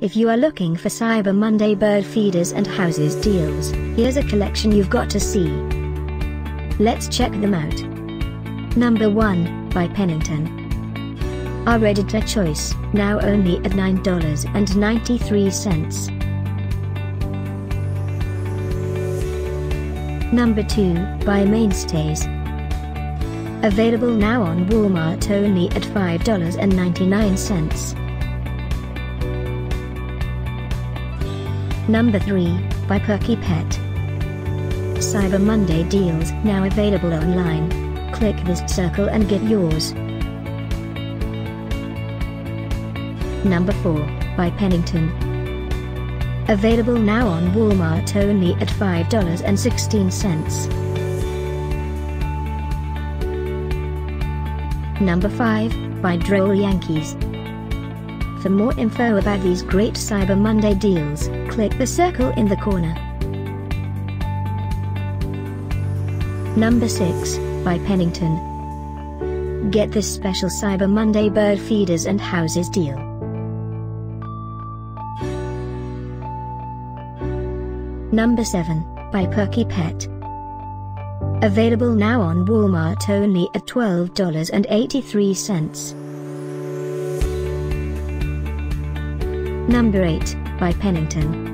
If you are looking for Cyber Monday bird feeders and houses deals, here's a collection you've got to see. Let's check them out. Number 1, by Pennington. Our editor choice, now only at $9.93. Number 2, by Mainstays. Available now on Walmart only at $5.99. Number 3, by Perky-Pet. Cyber Monday deals now available online. Click this circle and get yours. Number 4, by Pennington. Available now on Walmart only at $5.16. Number 5, by Droll Yankees. For more info about these great Cyber Monday deals, click the circle in the corner. Number 6, by Pennington. Get this special Cyber Monday bird feeders and houses deal. Number 7, by Perky-Pet. Available now on Walmart only at $12.83. Number 8, by Pennington.